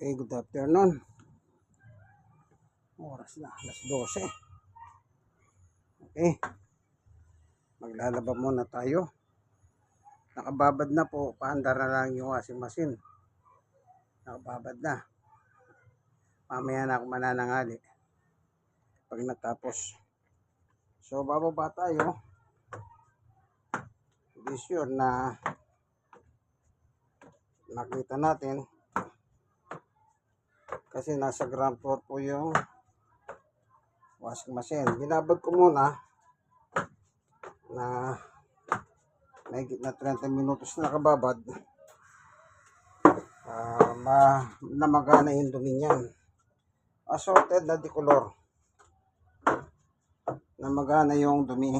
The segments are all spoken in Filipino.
Okay, good afternoon. Oras na, alas 12. Okay, maglalaba muna tayo. Nakababad na po, paandar na lang yung washing machine. Nakababad na. Mamaya na ako mananangali pag natapos. So, bababa tayo. Be sure na nakita natin kasi nasa ground floor po yung washing machine. Binabad ko muna na mahigit na 30 minutos na nakababad. Namagana yung dumi niyan. Assorted na decolor. Namagana yung dumi.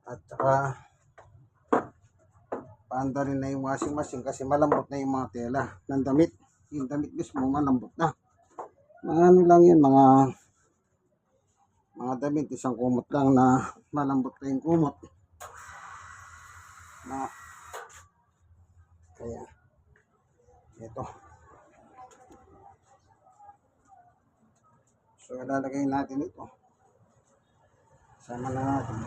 At saka paanda rin na yung washing machine kasi malambot na yung mga tela ng damit. Yung damit mismo malambot na. Mga ano lang yun, mga damit, isang kumot lang na malambot na yung kumot. Kaya ito. So ilalagay natin ito. Sama na natin.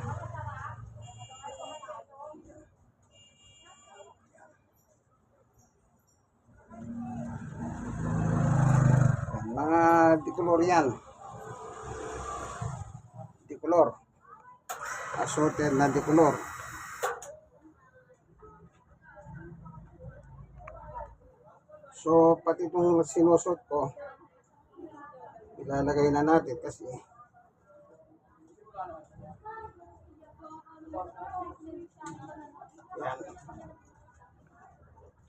Mga decolor yan. Decolor. Assorted na decolor. So, pati itong sinusot ko, ilalagay na natin kasi yan.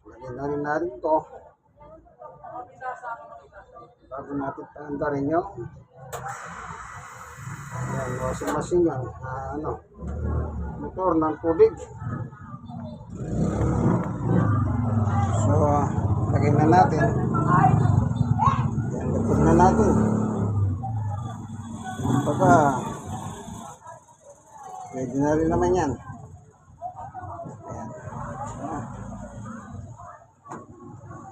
Lagyan na rin natin ito. Bago natin paandarin yung washing machine yan. Motor ng tubig. So, lagyan na natin. Yan, lagyan na natin. Baka, pwede na rin naman yan. Ayan.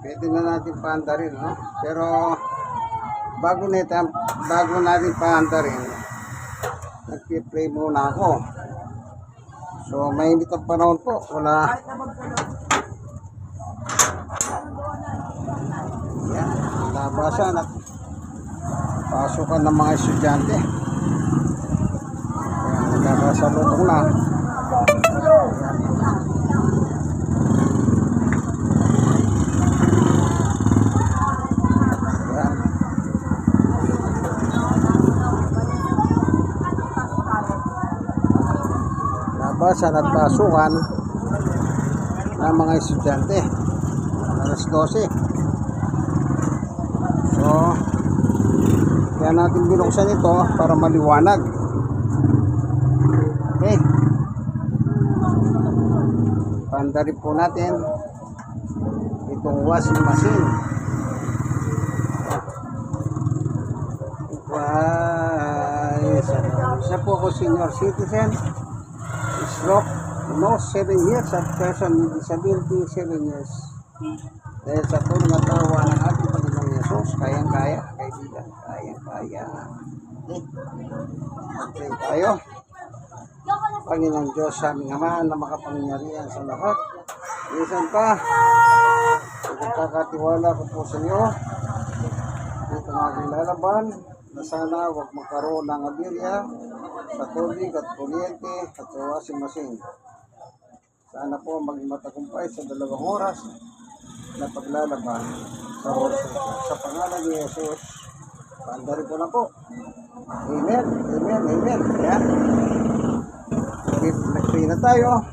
Pwede na natin paandarin, no? Pero, bago natin paandarin, nagpi-play muna ako. So, mainit ang panahon po. Wala. Yan, labasan at pasukan ng mga estudyante. Yan, nagkakasalutong na. Yan. Labasan at pasukan ng mga estudyante. Alas 12. So, kaya natin binuksan ito para maliwanag. Okay. Paandarin po natin itong washing machine. Isa po ako senior citizen. Stroke, no 7 years at person with disability 7 years. Dahil sa tulong at tawa ng ating Panginoong Yesus, kayang-kaya, kaibigan, kayang-kaya. Okay tayo. Panginoong Diyos sa aming Ama na makapangyarihan sa lahat. Minsan pa, nagkakatiwala ko po sa inyo. Ito ang aking lalaban na sana huwag magkaroon ng aberya sa tubig at kuryente at sa washing machine. Sana po maging matagumpay sa 2 oras na paglalaban sa pangalan ni Jesus. Paandarin ko na po. Amen, amen, amen. Ayan. Nag-pray na tayo.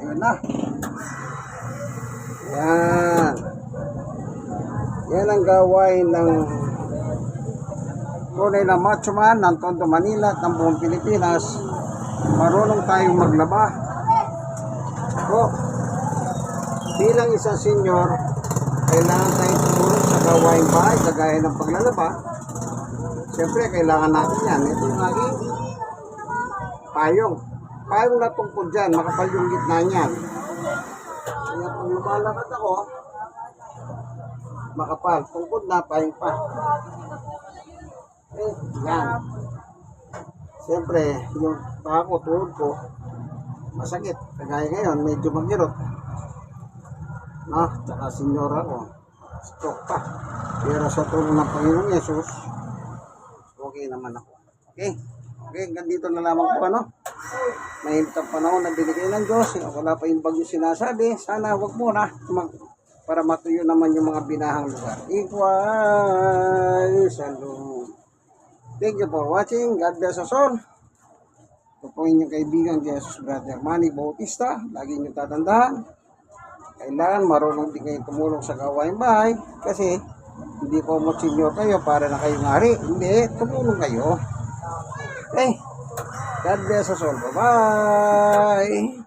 Ayan na. Ayan. Yan ang gawain ng tunay na macho man ng Tondo, Manila at ng buong Pilipinas. Marunong tayong maglaba. So, bilang isang senior, kailangan tayong tumulong sa gawaing bahay, kagaya ng paglalaba. Siyempre, kailangan natin yan. Ito yung aking payong. Payong na tungkol dyan, makapal yung gitna niyan. Kaya kung lumalakad ako, makapal. Tungkod na, pahing pa. Eh, yan. Siyempre, yung pako, tuhod ko, masakit. Kagaya ngayon, medyo magirot. No? Tsaka senior ako. Stroke pa. Pero sa tulong ng Panginoong Yesus, okay naman ako. Okay? Okay, hanggang dito na lamang po, ano? Mahirap ang panahon na binigay ng Diyos. Wala pa yung bagyo sinasabi. Sana wag muna para matuyo naman yung mga binahang lugar. Equal salud. Thank you for watching. God bless us all. Ito po inyong kaibigan, Jesus Brother Manny Bautista. Lagi nyo tatandaan. Kailangan marunong din kayo tumulong sa gawain bahay. Kasi hindi po mo senior kayo para na kayong hari. Hindi, tumulong kayo. Okay. God bless us all. Bye-bye.